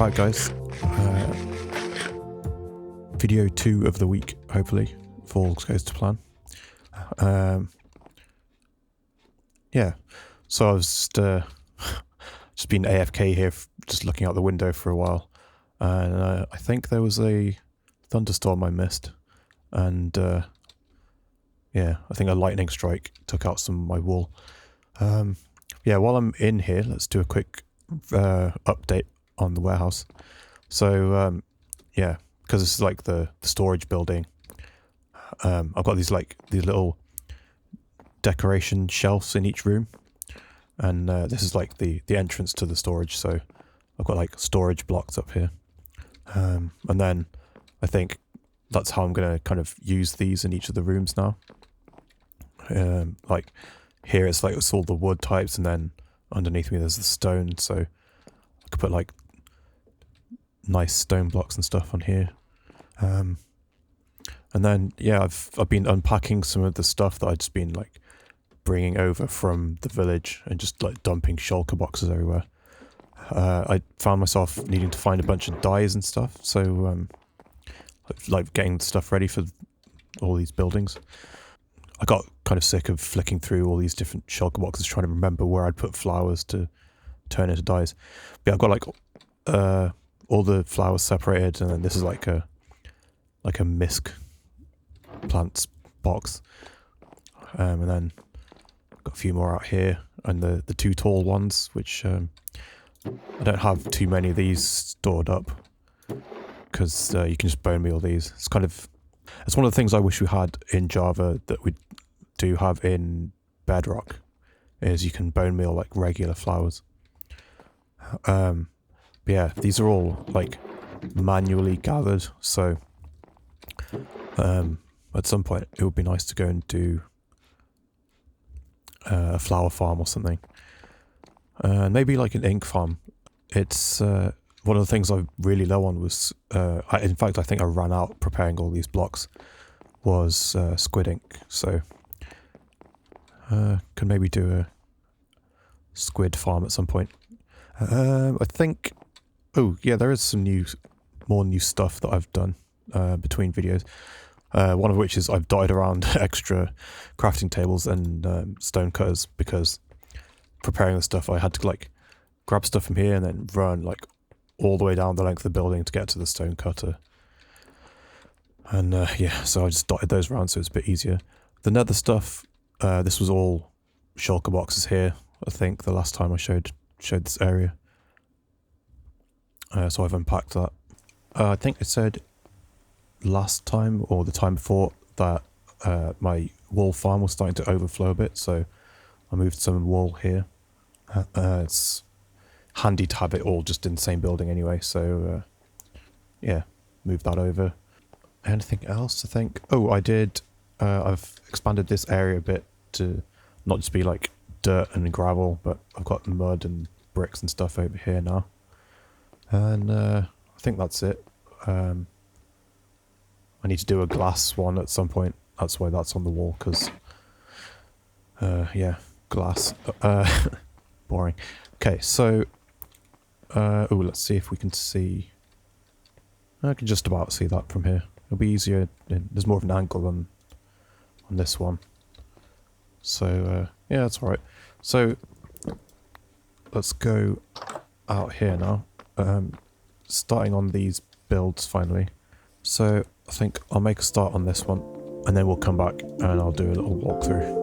back, guys. Video 2 of the week, hopefully, if all goes to plan. Yeah, so I was just been AFK here, just looking out the window for a while, and I think there was a thunderstorm I missed, and yeah, I think a lightning strike took out some of my wool. Yeah, while I'm in here, let's do a quick update on the warehouse. So yeah, because this is like the storage building, I've got these little decoration shelves in each room, and this is like the entrance to the storage. So I've got like storage blocks up here, and then I think that's how I'm going to kind of use these in each of the rooms now. Like here it's all the wood types, and then underneath me there's the stone, so I could put like nice stone blocks and stuff on here. And then yeah, I've been unpacking some of the stuff that I've just been like bringing over from the village and just like dumping shulker boxes everywhere. I found myself needing to find a bunch of dyes and stuff, so like getting stuff ready for all these buildings. I got kind of sick of flicking through all these different shulker boxes trying to remember where I'd put flowers to turn into dyes. But yeah, I've got like all the flowers separated, and then this is like a misc plants box, and then I've got a few more out here, and the two tall ones, which I don't have too many of these stored up because you can just bone meal these. It's one of the things I wish we had in Java that we do have in Bedrock, is you can bone meal like regular flowers. But yeah, these are all like manually gathered, so at some point it would be nice to go and do a flower farm or something, maybe like an ink farm. It's one of the things I'm really low on was in fact I think I ran out preparing all these blocks was squid ink, so could maybe do a squid farm at some point. I think, oh yeah, there is some more new stuff that I've done between videos. One of which is I've dotted around extra crafting tables and stone cutters, because preparing the stuff I had to like grab stuff from here and then run like all the way down the length of the building to get to the stone cutter. And yeah, so I just dotted those around so it's a bit easier. The nether stuff, this was all shulker boxes here, I think, the last time I showed this area. So I've unpacked that. I think I said last time or the time before that my wool farm was starting to overflow a bit, so I moved some wool here. It's handy to have it all just in the same building anyway, so yeah, moved that over. Anything else, I think? Oh, I did. I've expanded this area a bit to not just be like dirt and gravel, but I've got mud and bricks and stuff over here now. And I think that's it. I need to do a glass one at some point. That's why that's on the wall, because yeah, glass. Boring. Okay, so oh, let's see if we can see. I can just about see that from here. It'll be easier. There's more of an angle on this one. So yeah, that's alright. So let's go out here now. Starting on these builds finally. So I think I'll make a start on this one, and then we'll come back and I'll do a little walkthrough.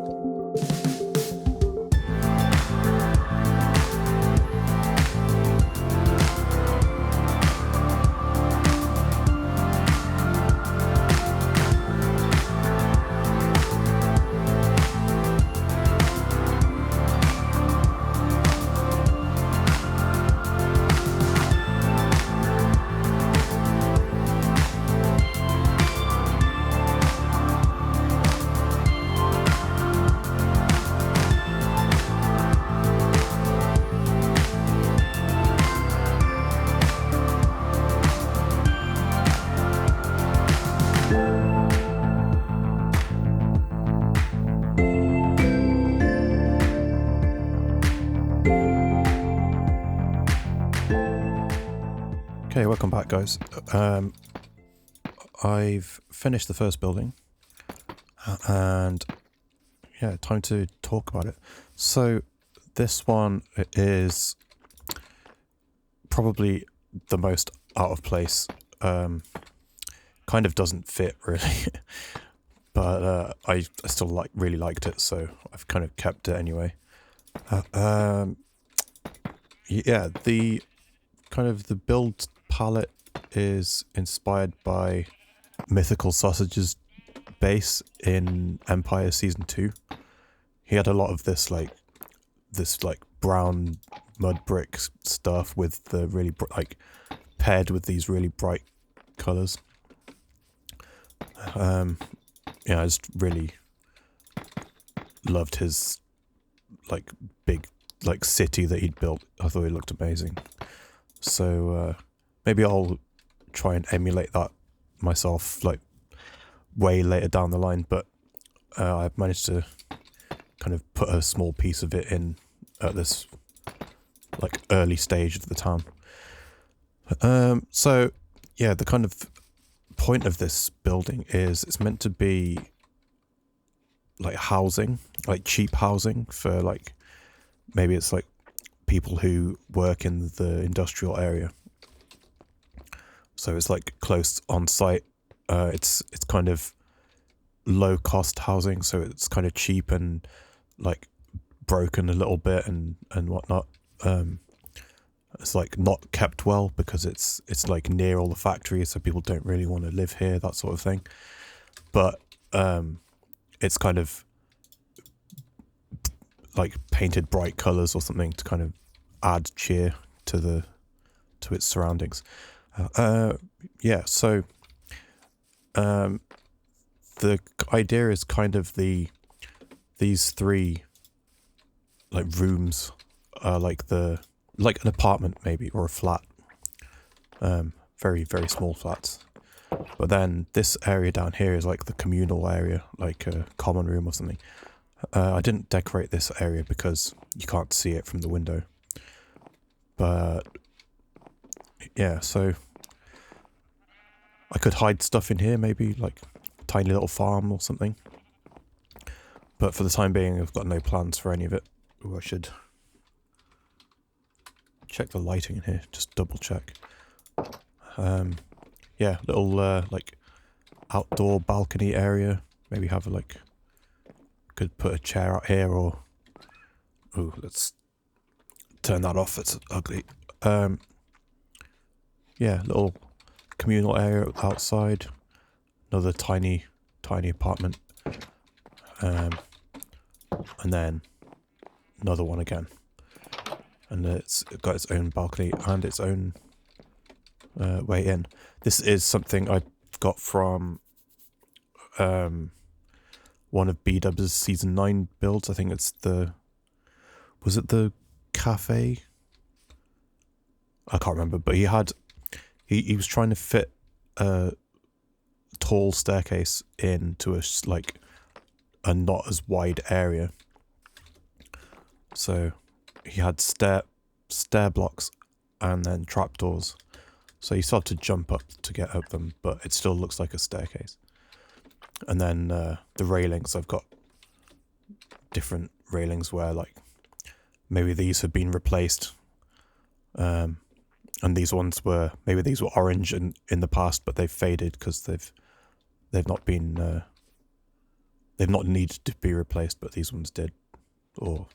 Okay, welcome back, guys. I've finished the first building, and yeah, time to talk about it. So this one is probably the most out of place. Kind of doesn't fit really, but I still really liked it, so I've kind of kept it anyway. Yeah, the build palette is inspired by Mythical Sausage's base in Empire Season 2. He had a lot of this brown mud brick stuff with the really paired with these really bright colors. Yeah, I just really loved his big city that he'd built. I thought it looked amazing. So maybe I'll try and emulate that myself way later down the line, but I've managed to kind of put a small piece of it in at this early stage of the town. So yeah, the kind of point of this building is it's meant to be housing, cheap housing for maybe it's people who work in the industrial area. So it's close on site. It's kind of low cost housing, so it's kind of cheap and broken a little bit and whatnot. It's not kept well because it's near all the factories, so people don't really want to live here, that sort of thing. But it's kind of painted bright colors or something to kind of add cheer to its surroundings. Yeah, so the idea is kind of these three rooms are an apartment maybe, or a flat. Very, very small flats. But then this area down here is the communal area, a common room or something. I didn't decorate this area because you can't see it from the window. But yeah, so I could hide stuff in here, maybe tiny little farm or something. But for the time being, I've got no plans for any of it. Ooh, I should check the lighting in here, just double check. Yeah, little outdoor balcony area. Maybe have could put a chair out here, or ooh, let's turn that off, it's ugly. Yeah, little communal area outside. Another tiny apartment. And then another one again. And it's got its own balcony and its own way in. This is something I got from one of B-Dub's Season 9 builds. I think it's was it the cafe? I can't remember, but he was trying to fit a tall staircase into a not as wide area. So he had stair blocks and then trapdoors. So you still have to jump up to get up them, but it still looks like a staircase. And then the railings, I've got different railings where maybe these have been replaced. And these ones were orange in the past, but they've faded because they've not been they've not needed to be replaced, but these ones did, or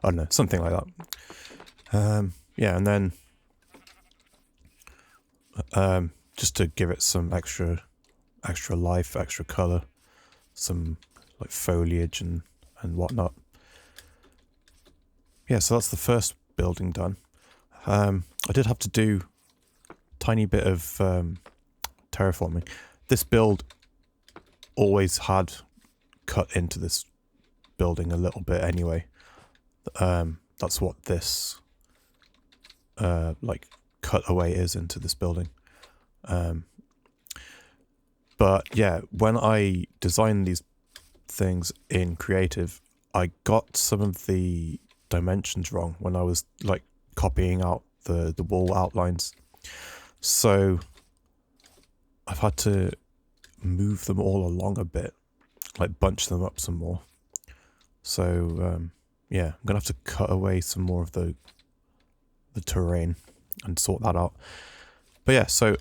I don't know, something like that. Yeah, and then just to give it some extra life, extra color, some foliage and whatnot. Yeah, so that's the first building done. I did have to do a tiny bit of terraforming. This build always had cut into this building a little bit anyway. That's what this cutaway is into this building. But yeah, when I designed these things in creative, I got some of the dimensions wrong when I was copying out the wall outlines. So I've had to move them all along a bit, like bunch them up some more. So yeah, I'm gonna have to cut away some more of the terrain and sort that out. But yeah, so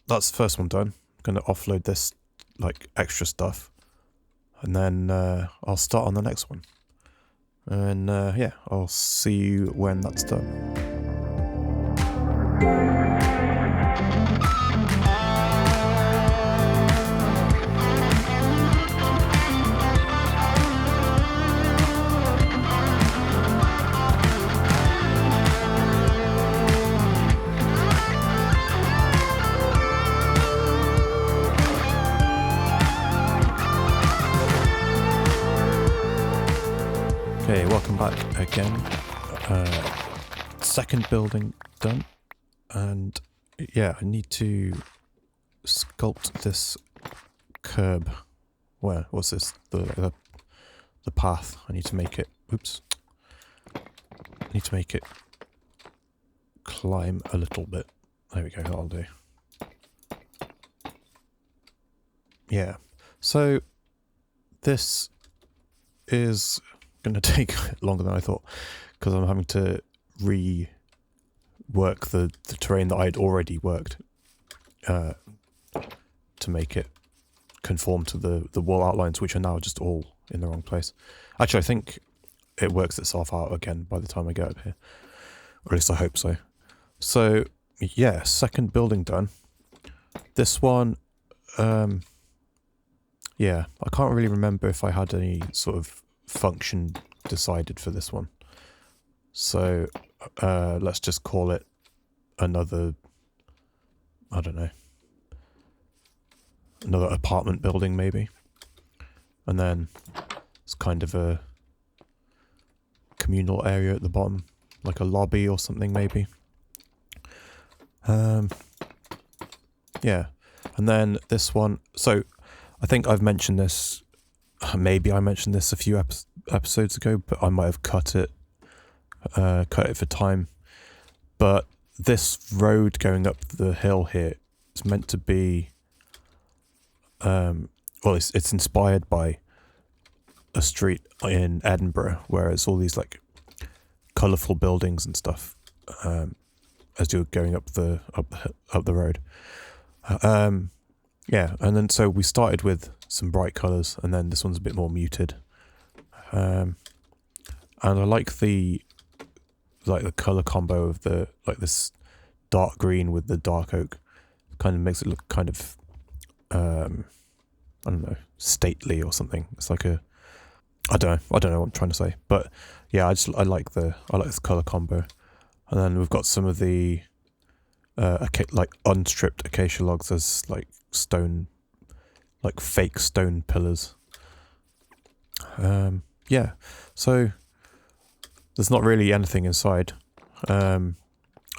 that's the first one done. I'm gonna offload this like extra stuff, and then I'll start on the next one. And yeah, I'll see you when that's done. Okay, welcome back again. Second building done, and yeah, I need to sculpt this curb. Where was this? The path. I need to make it. Oops. I need to make it climb a little bit. There we go. That'll do. Yeah. So this is going to take longer than I thought, because I'm having to rework the terrain that I'd already worked to make it conform to the wall outlines, which are now just all in the wrong place. Actually, I think it works itself out again by the time I get up here, or at least I hope so. So yeah, second building done. This one, yeah, I can't really remember if I had any sort of function decided for this one. So let's just call it another, I don't know, another apartment building maybe. And then it's kind of a communal area at the bottom, like a lobby or something maybe. Yeah, and then this one, so I think I've mentioned this, maybe I mentioned this a few episodes ago, but I might have cut it for time. But this road going up the hill here is meant to be, well, it's inspired by a street in Edinburgh where it's all these like colourful buildings and stuff as you're going up the road. Yeah, and then so we started with some bright colours, and then this one's a bit more muted. And I like the colour combo of the this dark green with the dark oak. Kind of makes it look kind of I don't know, stately or something. It's like a I don't know what I'm trying to say, but yeah, I like this colour combo. And then we've got some of the like unstripped acacia logs as like stone, like fake stone pillars. Yeah, so there's not really anything inside. I've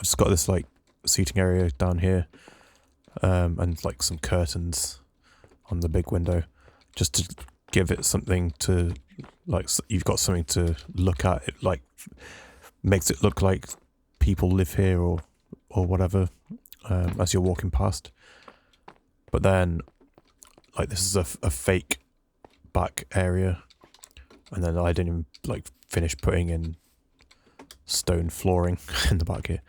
just got this like seating area down here, and like some curtains on the big window, just to give it something to, like, you've got something to look at. It like makes it look like people live here or whatever, as you're walking past. But then, like, this is a fake back area, and then I didn't even like finish putting in stone flooring in the back here.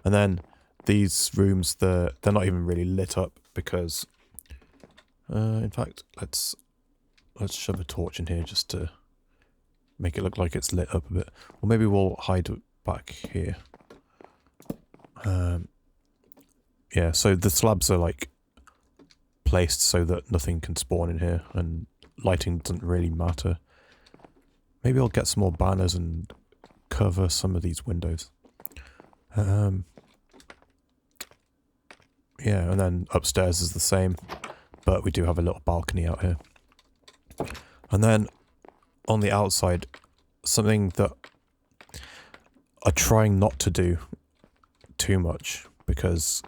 And then these rooms, they're not even really lit up because, in fact, let's shove a torch in here just to make it look like it's lit up a bit. Or maybe we'll hide it back here. Yeah, so the slabs are like placed so that nothing can spawn in here, and lighting doesn't really matter. Maybe I'll get some more banners and cover some of these windows. Yeah, and then upstairs is the same, but we do have a little balcony out here. And then on the outside, something that I'm trying not to do too much, because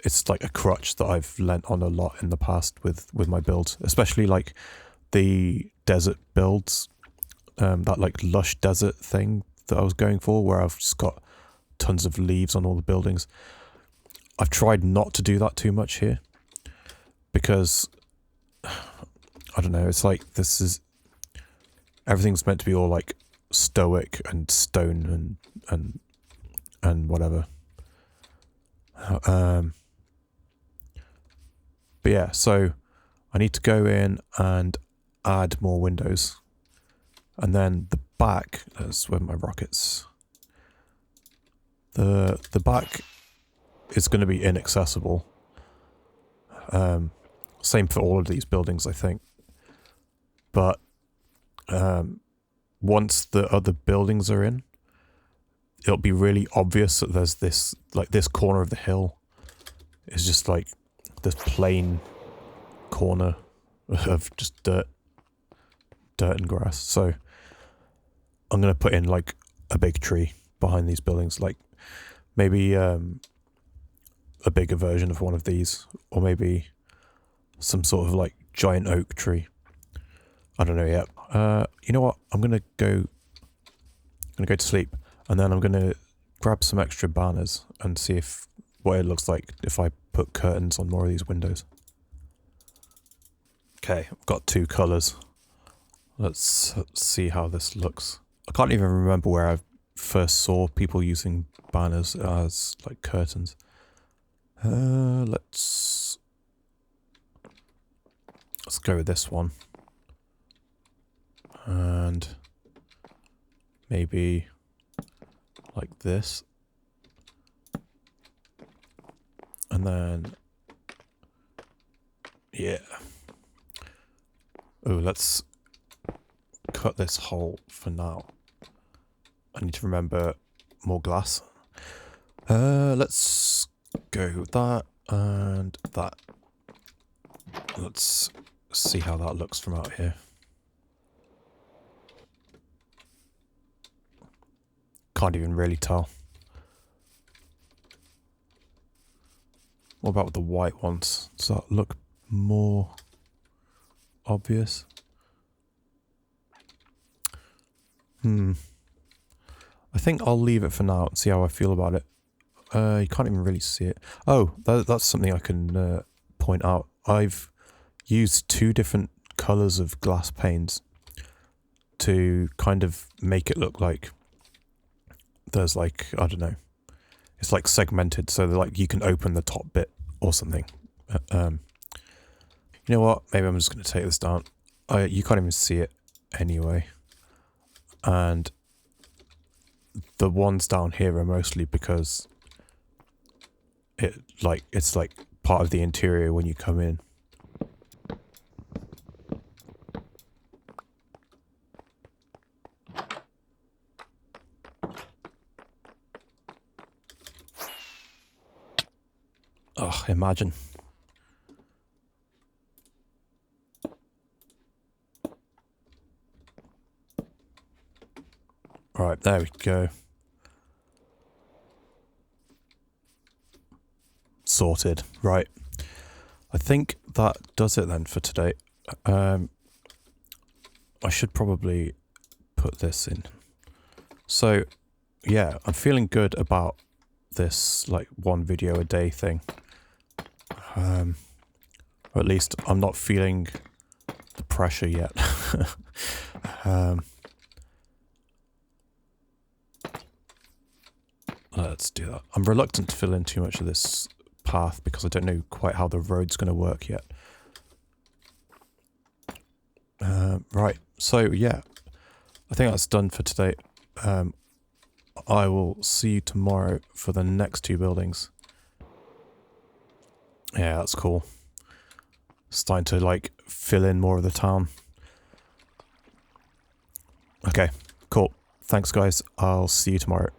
it's like a crutch that I've lent on a lot in the past with my builds, especially like the desert builds, that like lush desert thing that I was going for, where I've just got tons of leaves on all the buildings. I've tried not to do that too much here because I don't know, it's like everything's meant to be all like stoic and stone and whatever. But yeah, so I need to go in and add more windows. And then the back, that's where my rockets. The back is going to be inaccessible. Same for all of these buildings, I think. But once the other buildings are in, it'll be really obvious that there's this, like this corner of the hill is just like this plain corner of just dirt and grass. So I'm going to put in like a big tree behind these buildings, like maybe a bigger version of one of these, or maybe some sort of like giant oak tree. I don't know yet. You know what? I'm gonna go to sleep, and then I'm gonna grab some extra banners and see what it looks like if I put curtains on more of these windows. Okay, I've got 2 colours. Let's see how this looks. I can't even remember where I first saw people using banners as like curtains. Let's go with this one. And maybe like this. And then, yeah. Oh, let's cut this hole for now. I need to remember more glass. Let's go with that and that. Let's see how that looks from out here. Can't even really tell. What about the white ones? Does that look more obvious? I think I'll leave it for now and see how I feel about it. You can't even really see it. Oh, that's something I can point out. I've used 2 different colours of glass panes to kind of make it look like there's like, I don't know, it's like segmented, so like you can open the top bit or something. You know what? Maybe I'm just going to take this down. You can't even see it anyway. And the ones down here are mostly because it's like part of the interior when you come in. Oh, imagine. Right, there we go. Sorted. Right. I think that does it then for today. I should probably put this in. So, yeah, I'm feeling good about this, like, 1 video a day thing. Or at least I'm not feeling the pressure yet. Let's do that. I'm reluctant to fill in too much of this path because I don't know quite how the road's going to work yet. Right, so yeah, I think that's done for today. I will see you tomorrow for the next 2 buildings. Yeah, that's cool. Starting to like fill in more of the town. Okay, cool. Thanks guys, I'll see you tomorrow.